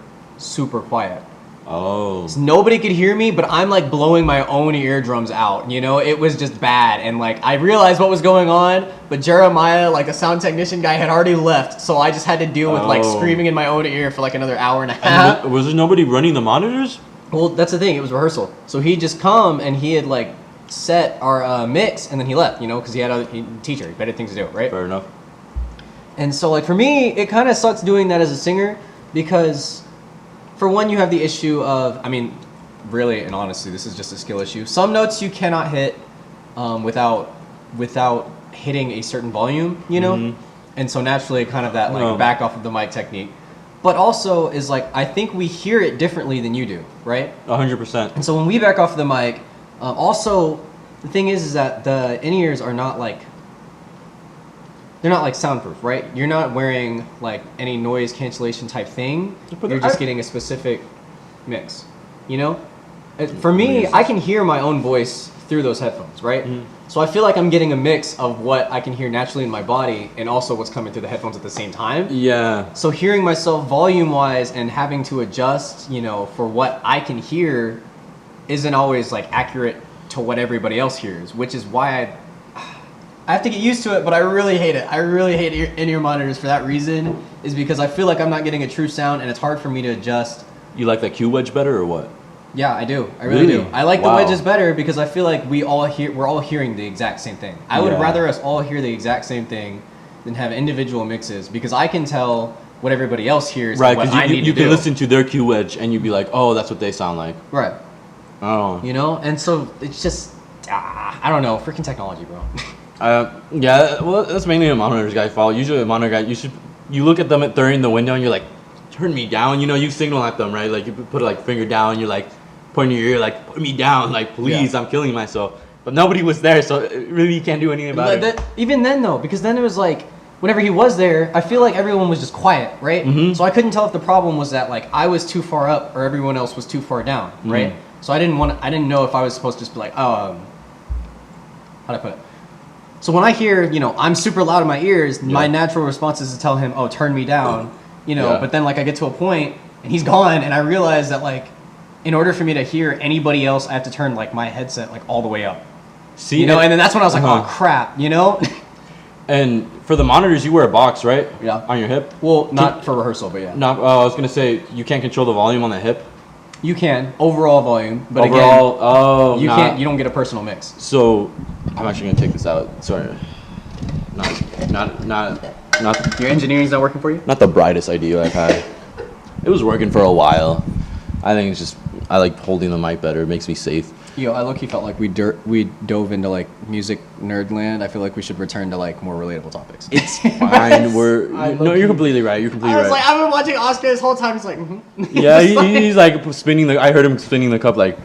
Speaker 3: quiet.
Speaker 1: Oh.
Speaker 3: So nobody could hear me, but I'm like blowing my own eardrums out. You know, it was just bad. And like I realized what was going on, but Jeremiah, like the sound technician guy, had already left. So I just had to deal with like screaming in my own ear for like another hour and a half.
Speaker 1: Was there nobody running the monitors?
Speaker 3: Well, that's the thing. It was rehearsal. So he just come and he had like set our mix and then he left, you know, because he had teacher, he better things to do, right?
Speaker 1: Fair enough.
Speaker 3: And so like for me, it kind of sucks doing that as a singer because for one, you have the issue of, I mean, really and honestly, this is just a skill issue. Some notes you cannot hit without hitting a certain volume, you know? And so naturally kind of that like back off of the mic technique. But also is like, I think we hear it differently than you do, right?
Speaker 1: 100%.
Speaker 3: And so when we back off the mic, also the thing is that the in-ears are not like, they're not like soundproof, right? You're not wearing like any noise cancellation type thing. You're just getting a specific mix, you know? For me, I can hear my own voice through those headphones, right? So I feel like I'm getting a mix of what I can hear naturally in my body and also what's coming through the headphones at the same time.
Speaker 1: Yeah.
Speaker 3: So hearing myself volume-wise and having to adjust, you know, for what I can hear isn't always like accurate to what everybody else hears, which is why I have to get used to it, but I really hate it. I really hate in-ear monitors for that reason, is because I feel like I'm not getting a true sound and it's hard for me to adjust.
Speaker 1: You like that Q wedge better or what?
Speaker 3: Yeah, I do. I really do. I like the wedges better because I feel like we're all hearing the exact same thing. I would rather us all hear the exact same thing than have individual mixes because I can tell what everybody else hears
Speaker 1: Right,
Speaker 3: and what I need to do.
Speaker 1: you can listen to their Q wedge and you'd be like, oh, that's what they sound like.
Speaker 3: Right.
Speaker 1: Oh.
Speaker 3: You know? And so it's just, I don't know. Freaking technology, bro.
Speaker 1: Yeah, well, that's mainly a monitor's guy's fault. Usually a monitor guy, you look at them during the window and you're like, turn me down. You know, you signal at them, right? Like you put like finger down, you're like pointing your ear, like put me down, like please, I'm killing myself. But nobody was there, so really you can't do anything about it.
Speaker 3: Even then though, because then it was like, whenever he was there, I feel like everyone was just quiet, right? So I couldn't tell if the problem was that like I was too far up or everyone else was too far down, right? So I didn't know if I was supposed to just be like, how'd I put it? So when I hear, you know, I'm super loud in my ears, my natural response is to tell him, oh, turn me down, you know, but then like I get to a point and he's gone and I realize that like, in order for me to hear anybody else, I have to turn like my headset like all the way up.
Speaker 1: See,
Speaker 3: you know, and then that's when I was like, oh crap, you know?
Speaker 1: And for the monitors, you wear a box, right?
Speaker 3: Yeah.
Speaker 1: On your hip?
Speaker 3: Well, not for rehearsal, but yeah.
Speaker 1: No, I was going to say, you can't control the volume on the hip?
Speaker 3: You can, overall volume, but
Speaker 1: overall,
Speaker 3: again, can't, you don't get a personal mix.
Speaker 1: So, I'm actually going to take this out. Sorry. Not
Speaker 3: Your engineering's not working for you?
Speaker 1: Not the brightest idea I've had. It was working for a while. I think it's just, I like holding the mic better. It makes me safe.
Speaker 3: Yo, I low-key felt like we dove into like music nerd land. I feel like we should return to like more relatable topics.
Speaker 1: It's fine. You're completely right. You're completely right.
Speaker 3: I was like, I've been watching Oscar this whole time. He's like,
Speaker 1: Yeah, he's like spinning I heard him spinning the cup like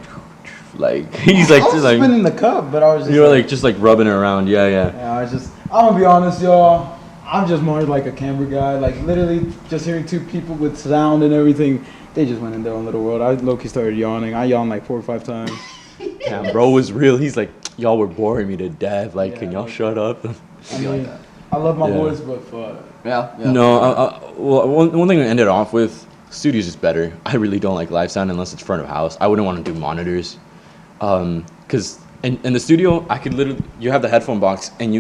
Speaker 1: he's like
Speaker 2: I was spinning the cup, but I was just
Speaker 1: just like rubbing it around. Yeah.
Speaker 2: I was just, I'm gonna be honest, y'all. I'm just more like a camera guy. Like literally, just hearing two people with sound and everything, they just went in their own little world. I low-key started yawning. I yawned like 4 or 5 times.
Speaker 1: Damn, bro was real. He's like, y'all were boring me to death. Like,
Speaker 2: Yeah,
Speaker 1: can y'all
Speaker 2: like-
Speaker 1: shut up?
Speaker 2: I mean, I love my
Speaker 1: Yeah.
Speaker 2: voice, but fuck.
Speaker 3: Yeah.
Speaker 1: No, well, one thing I ended off with, studio's just better. I really don't like live sound unless it's front of house. I wouldn't want to do monitors. Because in the studio, I could literally, you have the headphone box and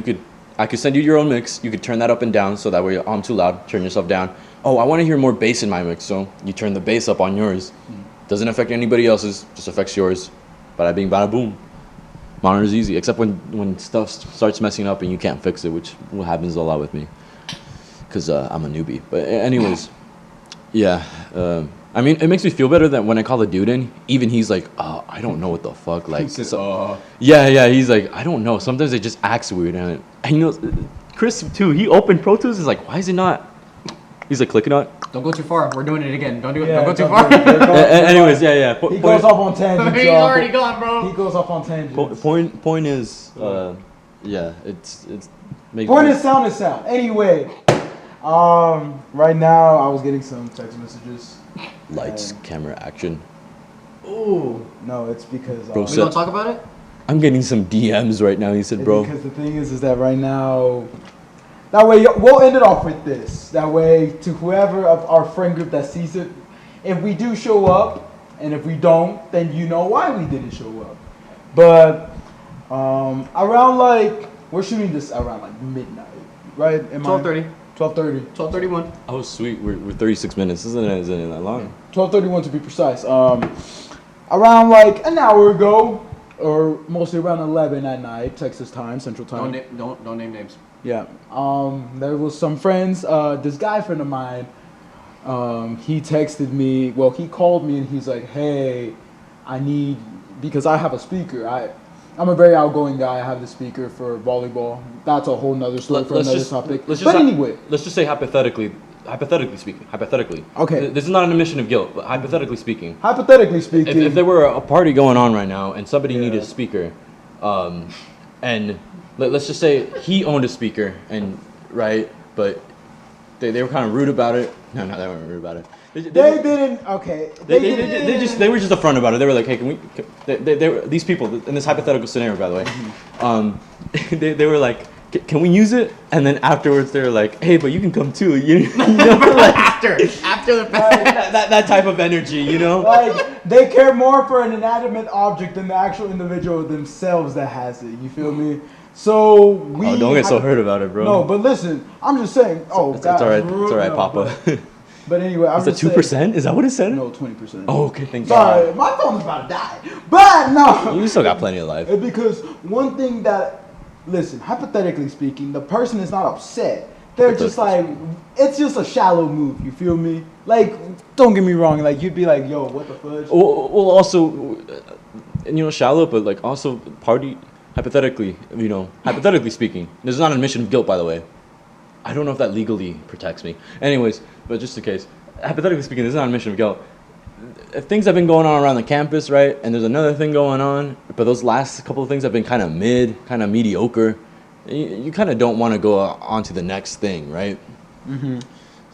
Speaker 1: I could send you your own mix. You could turn that up and down so that way, oh, I'm too loud, turn yourself down. Oh, I want to hear more bass in my mix, so you turn the bass up on yours. Doesn't affect anybody else's, just affects yours. Bada bing, bada boom. Monitor's easy, except when stuff starts messing up and you can't fix it, which happens a lot with me. Because I'm a newbie. But anyways, yeah. I mean, it makes me feel better that when I call the dude in, even he's like, I don't know what the fuck. Like, yeah, he's like, I don't know. Sometimes it just acts weird. And you know, Chris, too, he opened Pro Tools. He's like, why is it not? He's like, clicking on it.
Speaker 3: Don't go too far. We're doing it again. Don't do it.
Speaker 2: Yeah,
Speaker 3: don't go too
Speaker 2: don't
Speaker 3: far.
Speaker 2: do it.
Speaker 1: Anyways, yeah.
Speaker 2: He goes off on tangents.
Speaker 3: He's
Speaker 2: y'all.
Speaker 3: already gone, bro.
Speaker 2: He goes off on tangents.
Speaker 1: Point is, yeah, it's makes
Speaker 2: Point is sound is sound. Anyway, right now I was getting some text messages.
Speaker 1: lights, camera, action.
Speaker 2: Ooh, no, it's because
Speaker 1: Bro,
Speaker 3: We
Speaker 1: so-
Speaker 3: gonna talk about it?
Speaker 1: I'm getting some DMs right now. He said, bro.
Speaker 2: Because the thing is that right now, that way we'll end it off with this. That way, to whoever of our friend group that sees it, if we do show up, and if we don't, then you know why we didn't show up. But around like we're shooting this around like midnight, right?
Speaker 3: 12:30.
Speaker 2: 12:30.
Speaker 3: 12:31.
Speaker 1: Oh, sweet. We're 36 minutes. Isn't it that long?
Speaker 2: 12:31 to be precise. Around like an hour ago, or mostly around 11 at night, Texas time, Central time.
Speaker 3: Don't name names.
Speaker 2: Yeah. There was some friends. This guy friend of mine. He texted me. Well, he called me and he's like, "Hey, I need because I have a speaker. I'm a very outgoing guy. I have the speaker for volleyball. That's a whole nother story for another topic. But anyway,
Speaker 1: let's just say hypothetically speaking.
Speaker 2: Okay.
Speaker 1: This is not an admission of guilt, but hypothetically speaking.
Speaker 2: hypothetically speaking,
Speaker 1: If there were a party going on right now and somebody needed a speaker, and let's just say he owned a speaker, and right, but they were kind of rude about it. No, they weren't rude about it.
Speaker 2: they didn't. Okay.
Speaker 1: They were just upfront about it. They were like, hey, can we? They were these people in this hypothetical scenario, by the way. They were like, can we use it? And then afterwards, they were like, hey, but you can come too. You know, like,
Speaker 3: After the fact.
Speaker 1: that type of energy, you know.
Speaker 2: Like they care more for an inanimate object than the actual individual themselves that has it. You feel me? So we.
Speaker 1: Oh, don't get so hurt about it, bro.
Speaker 2: No, but listen, I'm just saying. Oh,
Speaker 1: it's all right. It's all right,
Speaker 2: no,
Speaker 1: Papa.
Speaker 2: But anyway, I'm
Speaker 1: Is that
Speaker 2: just saying-
Speaker 1: 2%? Is that what it said?
Speaker 2: No, 20%.
Speaker 1: Oh, okay. Thank
Speaker 2: Sorry, my phone's about to die. But no.
Speaker 1: God. You still got plenty of life.
Speaker 2: Because one thing that, listen, hypothetically speaking, the person is not upset. They're just like, it's just a shallow move. You feel me? Like, don't get me wrong. Like, you'd be like, yo, what the fudge?
Speaker 1: Well, also, shallow, but like also party. Hypothetically speaking, this is not an admission of guilt, by the way. I don't know if that legally protects me. Anyways, but just in case, hypothetically speaking, this is not an admission of guilt. If things have been going on around the campus, right, and there's another thing going on, but those last couple of things have been kind of mediocre, you kind of don't want to go on to the next thing, right? Mm-hmm.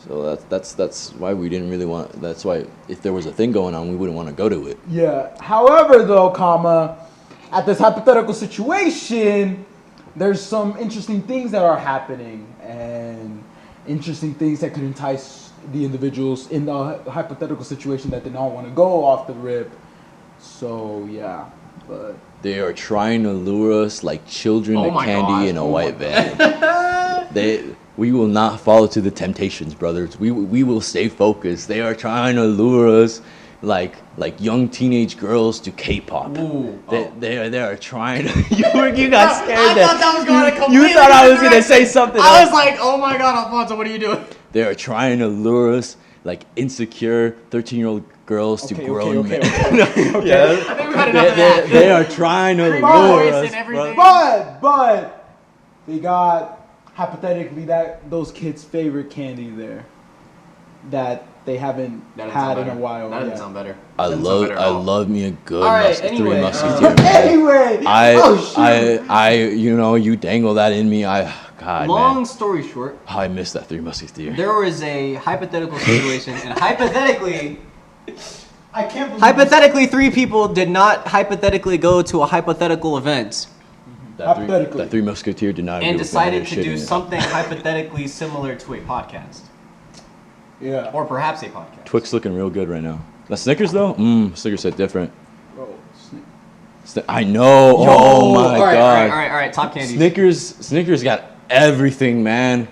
Speaker 1: So that's why we didn't really want. That's why if there was a thing going on, we wouldn't want to go to it.
Speaker 2: Yeah. However, though, at this hypothetical situation, there's some interesting things that are happening and interesting things that could entice the individuals in the hypothetical situation that they don't want to go off the rip. So yeah, but
Speaker 1: They are trying to lure us like children
Speaker 3: Oh
Speaker 1: to
Speaker 3: my
Speaker 1: candy
Speaker 3: God.
Speaker 1: in a
Speaker 3: Oh
Speaker 1: white van. We will not follow to the temptations, brothers. We will stay focused. They are trying to lure us like young teenage girls to K-pop.
Speaker 3: Ooh.
Speaker 1: They are trying to. you got scared.
Speaker 3: I thought that was going to
Speaker 1: you
Speaker 3: completely
Speaker 1: thought I was
Speaker 3: different
Speaker 1: gonna say
Speaker 3: direction.
Speaker 1: something.
Speaker 3: I
Speaker 1: else.
Speaker 3: was like, oh my God, Alfonso, what are you doing?
Speaker 1: They are trying to lure us like insecure 13-year-old girls to grown men. Yeah.
Speaker 3: I think we had enough of that.
Speaker 1: They are trying to
Speaker 3: Creepy
Speaker 1: lure
Speaker 3: voice
Speaker 1: us,
Speaker 3: and everything.
Speaker 1: brother.
Speaker 2: but they got hypothetically those kids' favorite candy there. That they haven't
Speaker 3: That doesn't
Speaker 2: had
Speaker 3: sound
Speaker 2: in a
Speaker 3: better.
Speaker 2: while.
Speaker 3: That doesn't
Speaker 2: yet.
Speaker 3: sound better.
Speaker 1: I
Speaker 3: Doesn't sound better at all.
Speaker 1: love me a good
Speaker 3: All right,
Speaker 1: Three
Speaker 3: anyway,
Speaker 1: Musketeer.
Speaker 2: Anyway,
Speaker 1: You know, you dangle that in me. God,
Speaker 3: Long
Speaker 1: man.
Speaker 3: story short,
Speaker 1: How I miss that Three Musketeer.
Speaker 3: there was a hypothetical situation, and hypothetically,
Speaker 2: I can't believe
Speaker 3: hypothetically, 3 people did not hypothetically go to a hypothetical event
Speaker 2: Hypothetically.
Speaker 1: That Three Musketeer did not.
Speaker 3: and
Speaker 1: agree with me.
Speaker 3: decided
Speaker 1: They're
Speaker 3: to do
Speaker 1: shitting it.
Speaker 3: something hypothetically similar to a podcast,
Speaker 2: Yeah.
Speaker 3: or perhaps a podcast.
Speaker 1: Twix looking real good right now. The Snickers though, Snickers hit different.
Speaker 2: Bro,
Speaker 1: I know. Oh my
Speaker 3: all right,
Speaker 1: god.
Speaker 3: all right, top candy.
Speaker 1: Snickers got everything, man.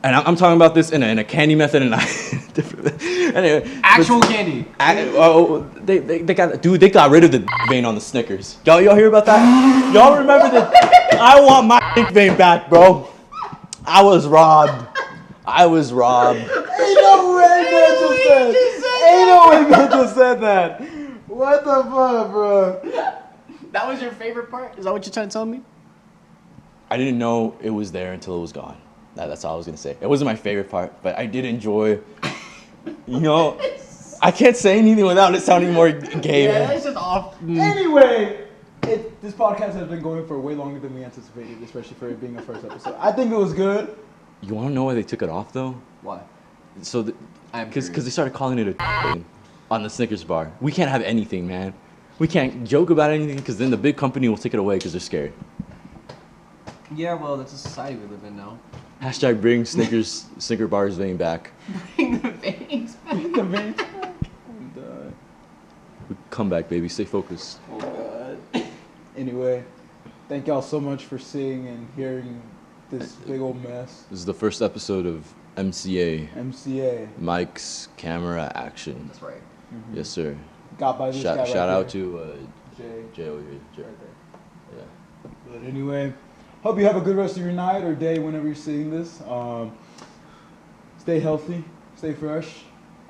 Speaker 1: And I'm talking about this in a candy method and different. Anyway,
Speaker 3: Actual candy.
Speaker 1: they got rid of the vein on the Snickers. Y'all hear about that? Y'all remember that? I want my vein back, bro. I was robbed.
Speaker 2: Ain't no way man just said. Ain't no way man just said that. What the fuck, bro?
Speaker 3: That was your favorite part? Is that what you're trying to tell me?
Speaker 1: I didn't know it was there until it was gone. That's all I was gonna say. It wasn't my favorite part, but I did enjoy. You know, I can't say anything without it sounding more gay. man.
Speaker 3: that's just off.
Speaker 2: Anyway, this podcast has been going for way longer than we anticipated, especially for it being a first episode. I think it was good.
Speaker 1: You want to know why they took it off though?
Speaker 3: Why?
Speaker 1: So,
Speaker 3: I'm
Speaker 1: because
Speaker 3: curious.
Speaker 1: they started calling it a on the Snickers bar. We can't have anything, man. We can't joke about anything because then the big company will take it away because they're scared.
Speaker 3: Yeah, well, that's a society we live in now.
Speaker 1: Hashtag bring Snicker bars vein back.
Speaker 3: Bring the veins.
Speaker 2: The vein.
Speaker 1: Come back, baby. Stay focused.
Speaker 2: Oh god. Anyway, thank y'all so much for seeing and hearing this big old mess.
Speaker 1: This is the first episode of MCA.
Speaker 2: MCA.
Speaker 1: Mike's Camera Action.
Speaker 3: That's right.
Speaker 1: Yes, sir.
Speaker 2: Got by this guy right
Speaker 1: Shout out
Speaker 2: there.
Speaker 1: to
Speaker 2: Jay.
Speaker 1: Jay over here. Jay.
Speaker 2: Right there.
Speaker 1: Yeah.
Speaker 2: But anyway, hope you have a good rest of your night or day whenever you're seeing this. Stay healthy, stay fresh.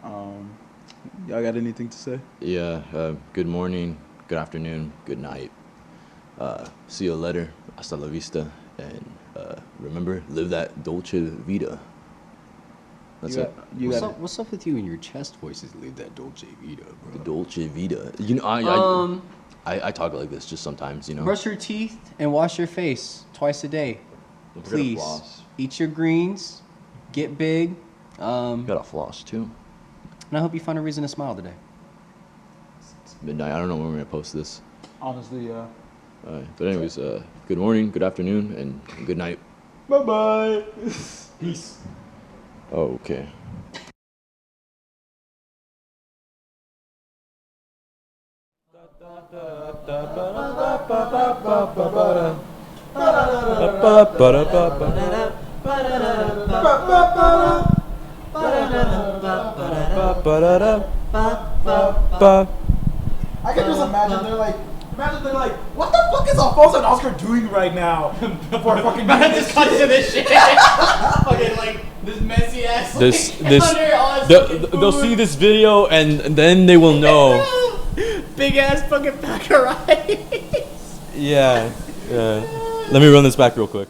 Speaker 2: Y'all got anything to say?
Speaker 1: Yeah. Good morning, good afternoon, good night. See you later. Hasta la vista. And remember, live that Dolce Vita. That's it.
Speaker 2: You got it.
Speaker 3: What's up with you and your chest voices? Leave that Dolce Vita,
Speaker 1: The
Speaker 3: bro.
Speaker 1: Dolce Vita. You know, I talk like this just sometimes, you know.
Speaker 3: Brush your teeth and wash your face twice a day.
Speaker 1: Don't forget to
Speaker 3: Please.
Speaker 1: floss.
Speaker 3: Eat your greens. Get big.
Speaker 1: You gotta floss too.
Speaker 3: And I hope you find a reason to smile today.
Speaker 1: It's midnight. I don't know when we're gonna post this.
Speaker 2: Honestly, yeah.
Speaker 1: But anyways, good morning, good afternoon, and good night.
Speaker 2: Bye-bye. Peace.
Speaker 1: Oh, okay.
Speaker 2: I can just imagine they're like, what the fuck is Alfonso and Oscar doing right now? For fucking doing this
Speaker 3: cut
Speaker 2: shit?
Speaker 3: to this shit. Fucking like this messy ass.
Speaker 1: They'll see this video and then they will know.
Speaker 3: Big ass fucking pack of rice.
Speaker 1: Yeah. Let me run this back real quick.